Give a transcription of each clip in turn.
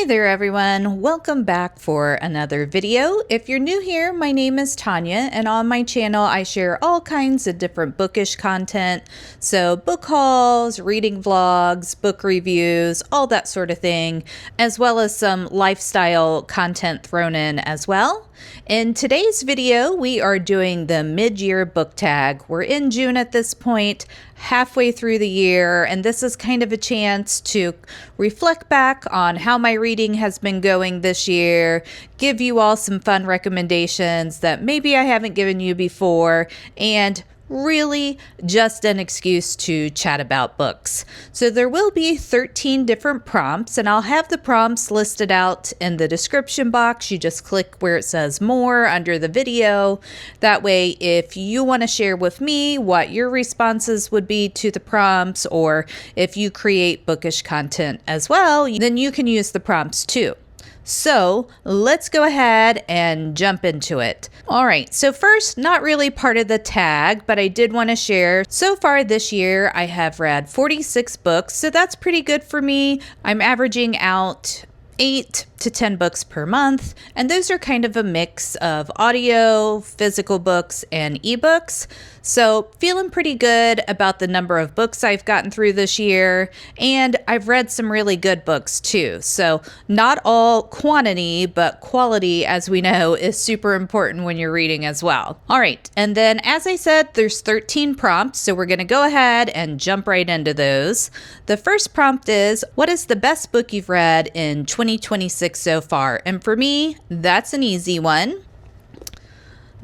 Hi there everyone, welcome back for another video. If you're new here, my name is Tonya, and on my channel I share all kinds of different bookish content. So book hauls, reading vlogs, book reviews, all that sort of thing, as well as some lifestyle content thrown in as well. In today's video, we are doing the mid-year book tag. We're in June at this point, halfway through the year, and this is kind of a chance to reflect back on how my reading has been going this year, give you all some fun recommendations that maybe I haven't given you before, and really just an excuse to chat about books. So there will be 13 different prompts, and I'll have the prompts listed out in the description box. You just click where it says more under the video. That way, if you want to share with me what your responses would be to the prompts, or if you create bookish content as well, then you can use the prompts too. So let's go ahead and jump into it. All right, so first, not really part of the tag, but I did want to share. So far this year, I have read 46 books, so that's pretty good for me. I'm averaging out 8 to 10 books per month, and those are kind of a mix of audio, physical books, and ebooks. So feeling pretty good about the number of books I've gotten through this year, and I've read some really good books too. So not all quantity, but quality, as we know, is super important when you're reading as well. All right, and then as I said, there's 13 prompts, so we're gonna go ahead and jump right into those. The first prompt is, what is the best book you've read in 2026 so far? And for me, that's an easy one.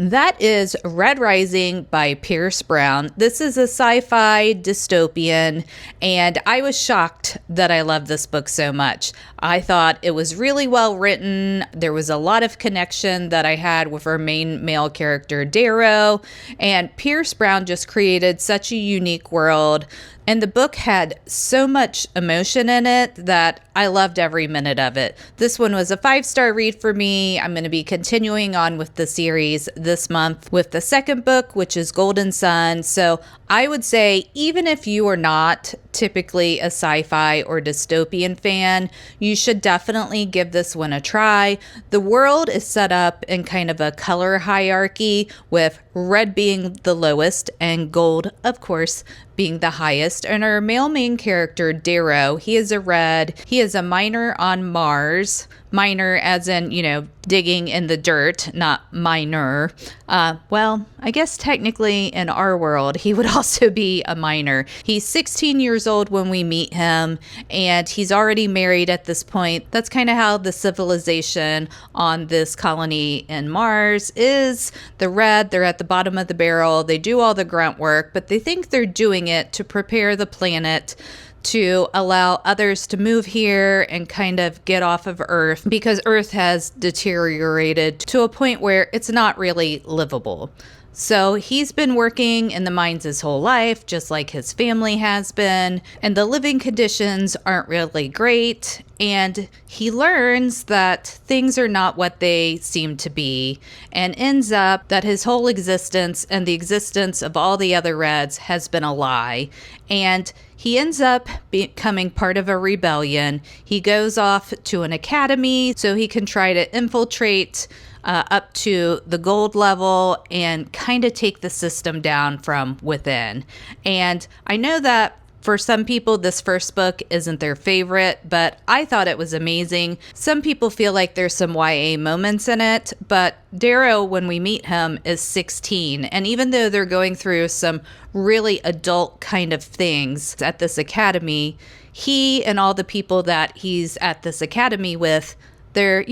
That is Red Rising by Pierce Brown. This is a sci-fi dystopian, and I was shocked that I loved this book so much. I thought it was really well written. There was a lot of connection that I had with our main male character, Darrow, and Pierce Brown just created such a unique world. And the book had so much emotion in it that I loved every minute of it. This one was a 5-star read for me. I'm going to be continuing on with the series this month with the second book, which is Golden Sun. So I would say, even if you are not typically a sci-fi or dystopian fan, you should definitely give this one a try. The world is set up in kind of a color hierarchy, with red being the lowest and gold, of course, being the highest. And our male main character, Darrow, he is a red. He is a miner on Mars. Miner as in, digging in the dirt, not minor. Well, I guess technically in our world, he would also be a miner. He's 16 years old when we meet him, and he's already married at this point. That's kind of how the civilization on this colony in Mars is. The red, they're at the bottom of the barrel. They do all the grunt work, but they think they're doing it to prepare the planet to allow others to move here and kind of get off of Earth, because Earth has deteriorated to a point where it's not really livable. So he's been working in the mines his whole life, just like his family has been, and the living conditions aren't really great. And he learns that things are not what they seem to be, and ends up that his whole existence and the existence of all the other Reds has been a lie. And he ends up becoming part of a rebellion. He goes off to an academy so he can try to infiltrate up to the gold level and kind of take the system down from within. And I know that for some people, this first book isn't their favorite, but I thought it was amazing. Some people feel like there's some YA moments in it, but Darrow, when we meet him, is 16. And even though they're going through some really adult kind of things at this academy, he and all the people that he's at this academy with, they're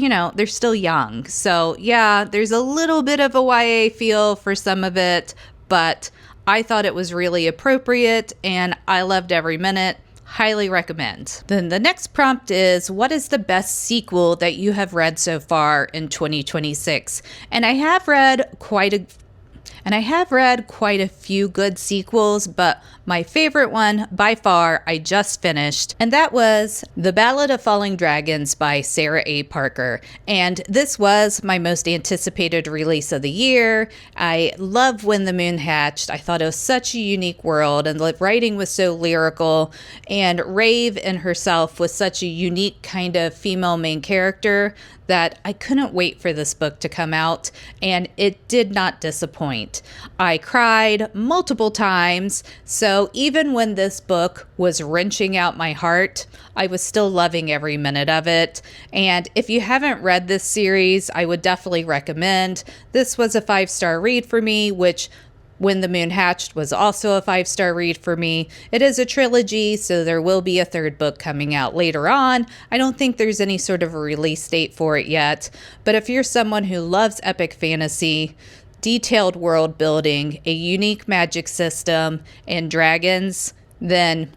still young. So yeah, there's a little bit of a YA feel for some of it, but I thought it was really appropriate and I loved every minute. Highly recommend. Then the next prompt is, what is the best sequel that you have read so far in 2026? And I have read quite a few good sequels, but my favorite one by far I just finished, and that was The Ballad of Falling Dragons by Sarah A. Parker. And this was my most anticipated release of the year. I love When the Moon Hatched. I thought it was such a unique world, and the writing was so lyrical, and Rave in herself was such a unique kind of female main character that I couldn't wait for this book to come out, and it did not disappoint. I cried multiple times, so even when this book was wrenching out my heart, I was still loving every minute of it. And if you haven't read this series, I would definitely recommend. This was a 5-star read for me, which When the Moon Hatched was also a 5-star read for me. It is a trilogy, so there will be a third book coming out later on. I don't think there's any sort of a release date for it yet, but if you're someone who loves epic fantasy, detailed world building, a unique magic system, and dragons, then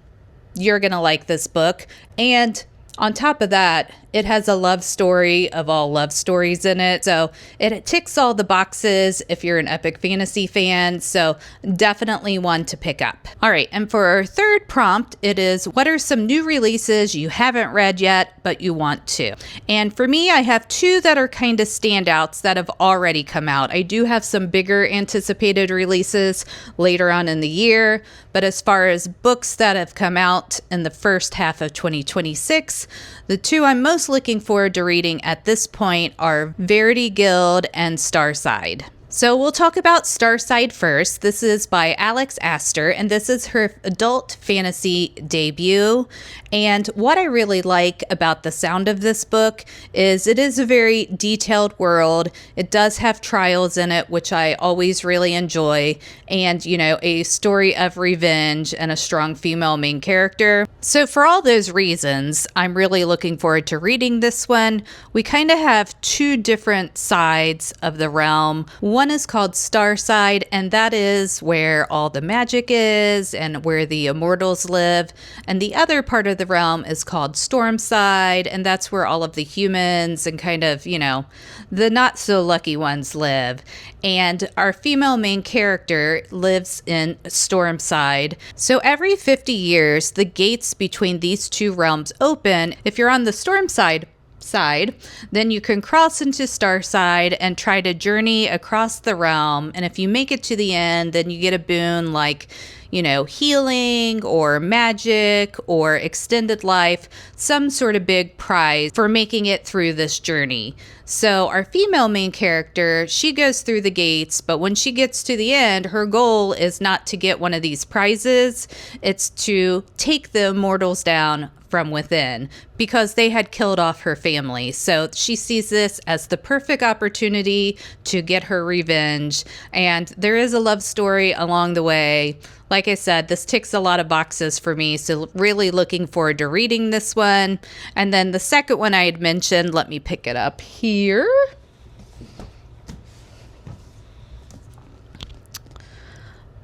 you're gonna like this book. And on top of that, it has a love story of all love stories in it. So it ticks all the boxes if you're an epic fantasy fan. So definitely one to pick up. All right. And for our third prompt, it is, what are some new releases you haven't read yet, but you want to? And for me, I have two that are kind of standouts that have already come out. I do have some bigger anticipated releases later on in the year. But as far as books that have come out in the first half of 2026, the two I'm most looking forward to reading at this point are Verity Guild and Starside. So we'll talk about Starside first. This is by Alex Astor, and this is her adult fantasy debut. And what I really like about the sound of this book is it is a very detailed world. It does have trials in it, which I always really enjoy. And, you know, a story of revenge and a strong female main character. So for all those reasons, I'm really looking forward to reading this one. We kind of have two different sides of the realm. One is called Starside, and that is where all the magic is and where the immortals live. And the other part of the realm is called Stormside, and that's where all of the humans and kind of, you know, the not so lucky ones live. And our female main character lives in Stormside. So every 50 years, the gates between these two realms open. If you're on the Stormside side, then you can cross into Starside and try to journey across the realm. And if you make it to the end, then you get a boon like, you know, healing or magic or extended life, some sort of big prize for making it through this journey. So our female main character, she goes through the gates, but when she gets to the end, her goal is not to get one of these prizes. It's to take the immortals down from within because they had killed off her family. So she sees this as the perfect opportunity to get her revenge. And there is a love story along the way. Like I said, this ticks a lot of boxes for me. So really looking forward to reading this one. And then the second one I had mentioned, let me pick it up here.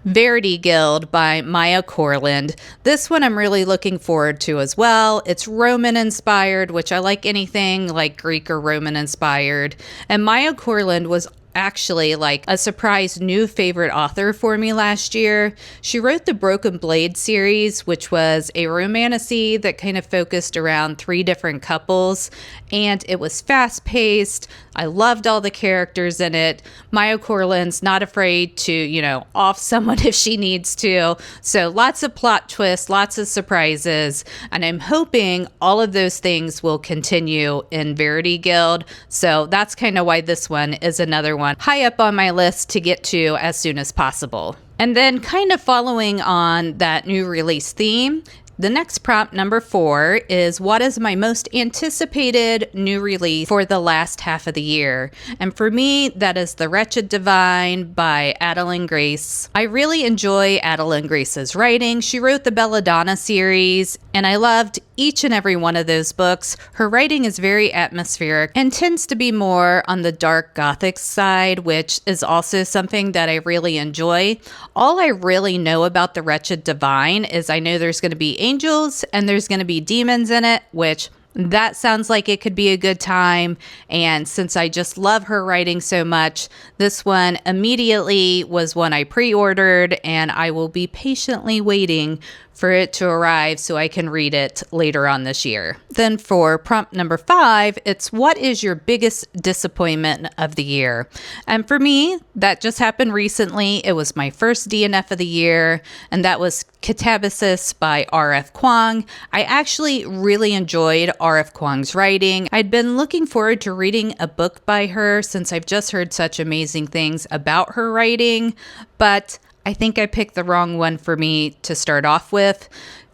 Verity Guild by Maya Corland. This one I'm really looking forward to as well. It's Roman inspired, which I like anything like Greek or Roman inspired. And Maya Corland was actually like a surprise new favorite author for me last year. She wrote the Broken Blade series, which was a romantasy that kind of focused around 3 different couples, and it was fast paced. I loved all the characters in it. Maya Corland's not afraid to, you know, off someone if she needs to. So lots of plot twists, lots of surprises, and I'm hoping all of those things will continue in Verity Guild. So that's kind of why this one is another one high up on my list to get to as soon as possible. And then kind of following on that new release theme, the next prompt, number 4, is what is my most anticipated new release for the last half of the year? And for me, that is The Wretched Divine by Adeline Grace. I really enjoy Adeline Grace's writing. She wrote the Belladonna series, and I loved each and every one of those books. Her writing is very atmospheric and tends to be more on the dark gothic side, which is also something that I really enjoy. All I really know about The Wretched Divine is I know there's going to be angels and there's going to be demons in it, which that sounds like it could be a good time. And since I just love her writing so much, this one immediately was one I pre-ordered, and I will be patiently waiting for it to arrive so I can read it later on this year. Then for prompt number 5, it's what is your biggest disappointment of the year? And for me, that just happened recently. It was my first DNF of the year, and that was Catabasis by R.F. Kuang. I actually really enjoyed R.F. Kuang's writing. I'd been looking forward to reading a book by her since I've just heard such amazing things about her writing, but I think I picked the wrong one for me to start off with.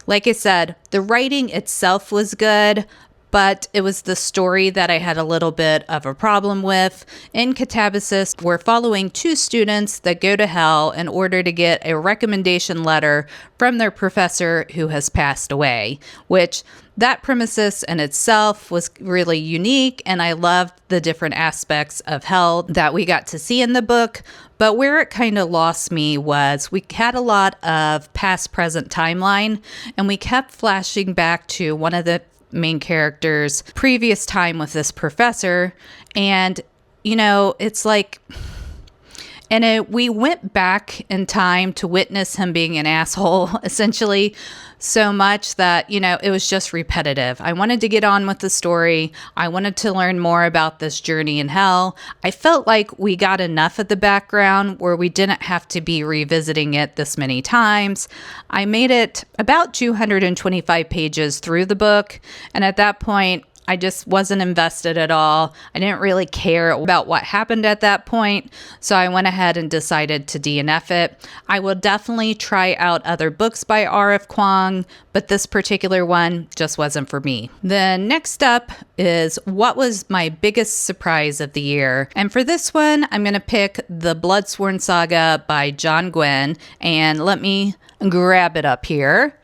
Like I said, the writing itself was good, but it was the story that I had a little bit of a problem with. In Catabasis, we're following 2 students that go to hell in order to get a recommendation letter from their professor who has passed away, which that premises in itself was really unique, and I loved the different aspects of hell that we got to see in the book. But where it kind of lost me was we had a lot of past-present timeline, and we kept flashing back to one of the main character's previous time with this professor. And, you know, it's like, and we went back in time to witness him being an asshole, essentially, so much that, you know, it was just repetitive. I wanted to get on with the story. I wanted to learn more about this journey in hell. I felt like we got enough of the background where we didn't have to be revisiting it this many times. I made it about 225 pages through the book, and at that point, I just wasn't invested at all. I didn't really care about what happened at that point, so I went ahead and decided to DNF it. I will definitely try out other books by R.F. Kuang, but this particular one just wasn't for me. Then next up is what was my biggest surprise of the year. And for this one, I'm going to pick The Bloodsworn Saga by John Gwynne, and let me grab it up here.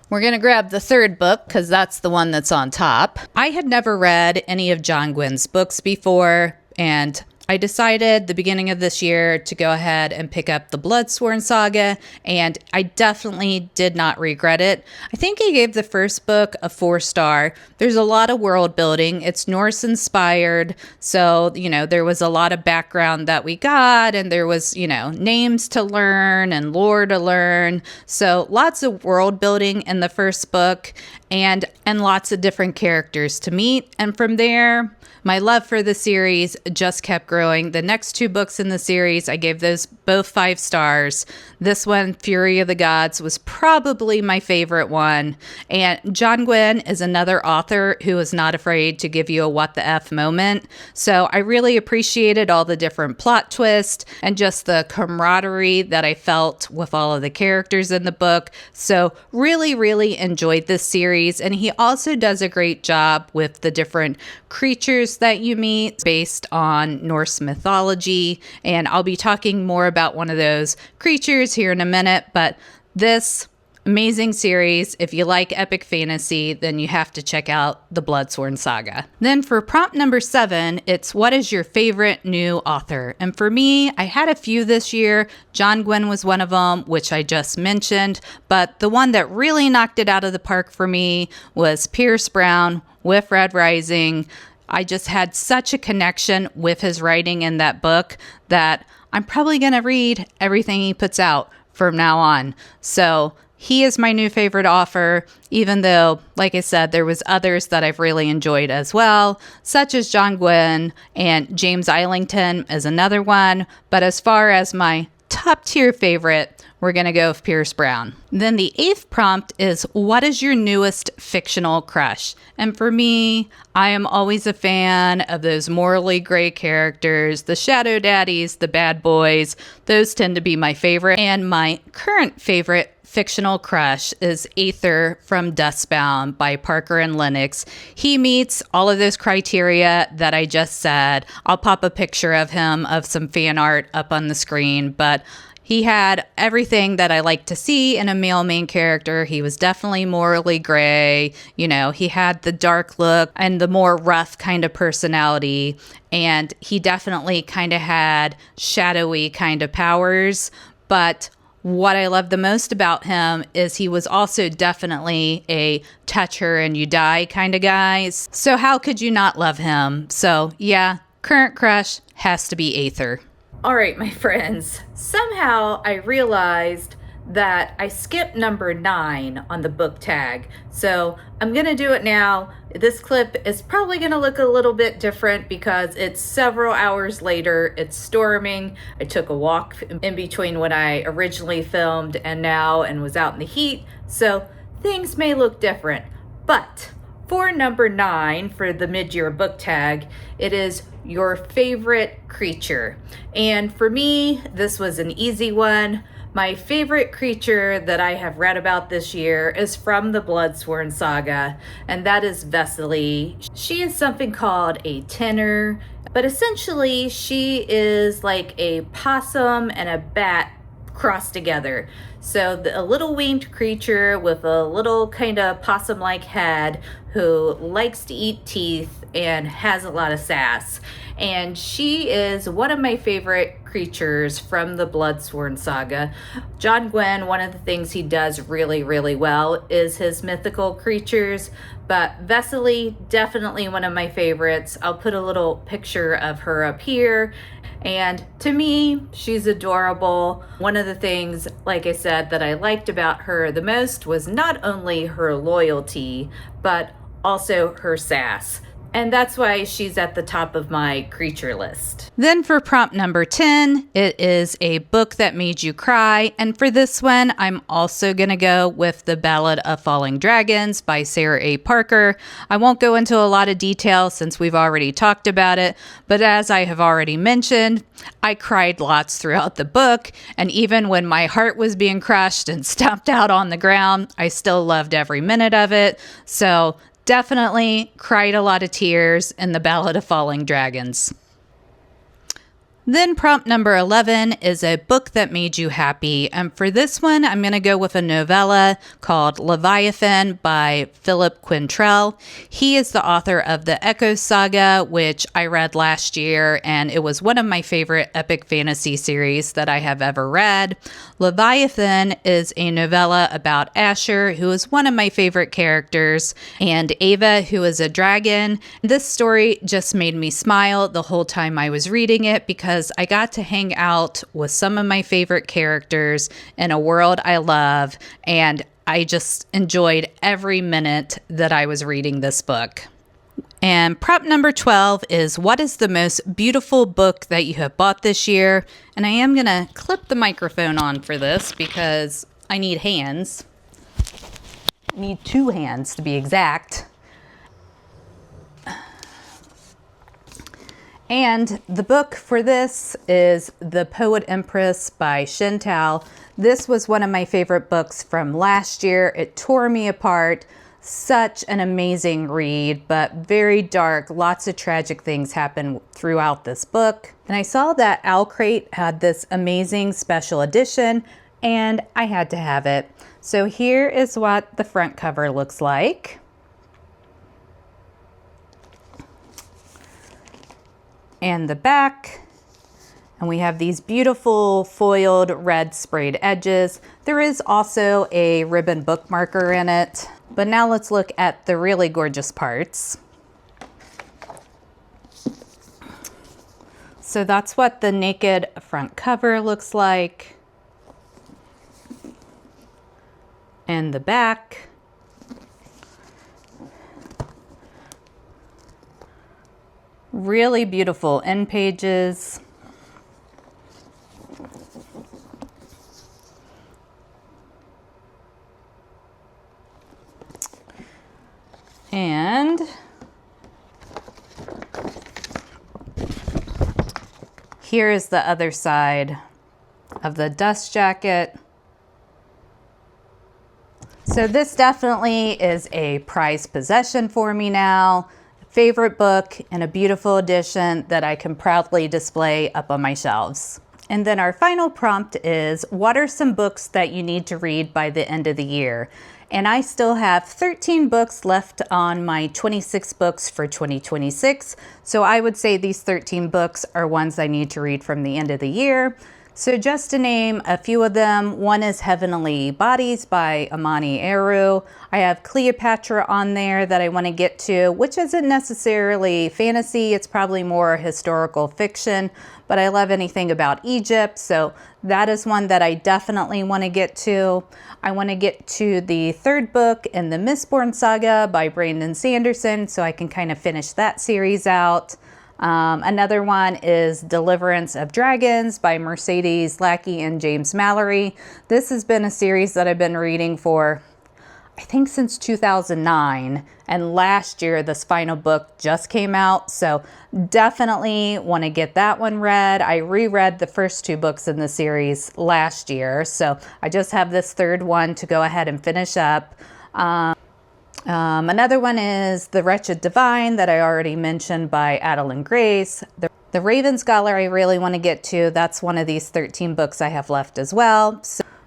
We're going to grab the third book because that's the one that's on top. I had never read any of John Gwynne's books before, and I decided the beginning of this year to go ahead and pick up the Bloodsworn Saga, and I definitely did not regret it. I think I gave the first book a 4-star. There's a lot of world building. It's Norse inspired, so, you know, there was a lot of background that we got, and there was, you know, names to learn and lore to learn. So lots of world building in the first book, and lots of different characters to meet. And from there, my love for the series just kept growing. The next 2 books in the series, I gave those both 5 stars. This one, Fury of the Gods, was probably my favorite one. And John Gwynne is another author who is not afraid to give you a what the F moment. So I really appreciated all the different plot twists and just the camaraderie that I felt with all of the characters in the book. So really, really enjoyed this series. And he also does a great job with the different creatures that you meet based on Norse mythology, and I'll be talking more about one of those creatures here in a minute. But this amazing series, if you like epic fantasy, then you have to check out the Bloodsworn Saga. Then for prompt number 7, it's what is your favorite new author? And for me, I had a few this year. John Gwynne was one of them, which I just mentioned, but the one that really knocked it out of the park for me was Pierce Brown with Red Rising. I just had such a connection with his writing in that book that I'm probably going to read everything he puts out from now on. So he is my new favorite author, even though, like I said, there was others that I've really enjoyed as well, such as John Gwynne, and James Islington is another one. But as far as my top tier favorite, we're going to go with Pierce Brown. Then the 8th prompt is, what is your newest fictional crush? And for me, I am always a fan of those morally gray characters, the shadow daddies, the bad boys. Those tend to be my favorite. And my current favorite fictional crush is Aether from Dustbound by Parker and Lennox. He meets all of those criteria that I just said. I'll pop a picture of him of some fan art up on the screen, but he had everything that I like to see in a male main character. He was definitely morally gray. You know, he had the dark look and the more rough kind of personality. And he definitely kind of had shadowy kind of powers. But What I love the most about him is he was also definitely a touch her and you die kind of guy. So how could you not love him? So yeah, current crush has to be Aether. All right, my friends, somehow I realized that I skipped number 9 on the book tag. So I'm going to do it now. This clip is probably going to look a little bit different because it's several hours later. It's storming. I took a walk in between when I originally filmed and now and was out in the heat. So things may look different. But for number 9 for the mid-year book tag, it is your favorite creature. And for me, this was an easy one. My favorite creature that I have read about this year is from the Bloodsworn saga, and that is Vesely. She is something called a tenor, but essentially she is like a possum and a bat crossed together. So a little winged creature with a little kind of possum-like head who likes to eat teeth and has a lot of sass. And she is one of my favorite creatures from the Bloodsworn saga. John Gwynne, one of the things he does really, really well is his mythical creatures, but Vesely, definitely one of my favorites. I'll put a little picture of her up here. And to me, she's adorable. One of the things, like I said, that I liked about her the most was not only her loyalty, but also her sass. And that's why she's at the top of my creature list. Then for prompt number 10, it is a book that made you cry. And for this one, I'm also going to go with The Ballad of Falling Dragons by Sarah A. Parker. I won't go into a lot of detail since we've already talked about it. But as I have already mentioned, I cried lots throughout the book. And even when my heart was being crushed and stomped out on the ground, I still loved every minute of it. So definitely cried a lot of tears in The Ballad of Falling Dragons. Then prompt number 11 is a book that made you happy. And for this one, I'm going to go with a novella called Leviathan by Philip Quintrell. He is the author of the Echo Saga, which I read last year, and it was one of my favorite epic fantasy series that I have ever read. Leviathan is a novella about Asher, who is one of my favorite characters, and Ava, who is a dragon. This story just made me smile the whole time I was reading it because I got to hang out with some of my favorite characters in a world I love, and I just enjoyed every minute that I was reading this book. And prompt number 12 is, what is the most beautiful book that you have bought this year? And I am going to clip the microphone on for this because I need hands. I need 2 hands to be exact. And the book for this is The Poet Empress by Shin-Tao. This was one of my favorite books from last year. It tore me apart. Such an amazing read, but very dark. Lots of tragic things happen throughout this book. And I saw that Owl Crate had this amazing special edition, and I had to have it. So here is what the front cover looks like. And the back, and we have these beautiful foiled red sprayed edges. There is also a ribbon bookmarker in it, but now let's look at the really gorgeous parts. So that's what the naked front cover looks like, and the back. Really beautiful end pages. And here is the other side of the dust jacket. So this definitely is a prized possession for me now. Favorite book and a beautiful edition that I can proudly display up on my shelves. And then our final prompt is, what are some books that you need to read by the end of the year? And I still have 13 books left on my 26 books for 2026. So I would say these 13 books are ones I need to read from the end of the year. So just to name a few of them, one is Heavenly Bodies by Amani Eru. I have Cleopatra on there that I want to get to, which isn't necessarily fantasy. It's probably more historical fiction, but I love anything about Egypt. So that is one that I definitely want to get to. I want to get to the third book in the Mistborn saga by Brandon Sanderson, so I can kind of finish that series out. Another one is Deliverance of Dragons by Mercedes Lackey and James Mallory. This has been a series that I've been reading for, I think, since 2009. And last year, this final book just came out. So definitely want to get that one read. I reread the first two books in the series last year. So I just have this third one to go ahead and finish up. Another one is The Wretched Divine that I already mentioned by Adeline Grace. The Raven Scholar I really want to get to. That's one of these 13 books I have left as well.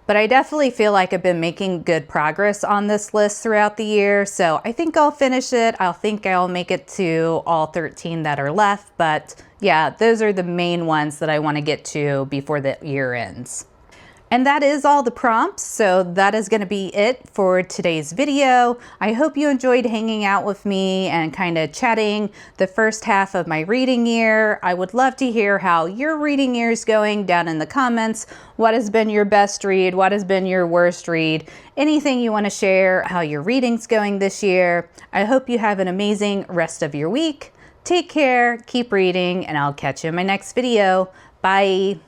But I definitely feel like I've been making good progress on this list throughout the year. So I think I'll finish it. I think I'll make it to all 13 that are left. But yeah, those are the main ones that I want to get to before the year ends. And that is all the prompts, so that is going to be it for today's video. I hope you enjoyed hanging out with me and kind of chatting the first half of my reading year. I would love to hear how your reading year is going down in the comments. What has been your best read? What has been your worst read? Anything you want to share, how your reading's going this year. I hope you have an amazing rest of your week. Take care, keep reading, and I'll catch you in my next video. Bye.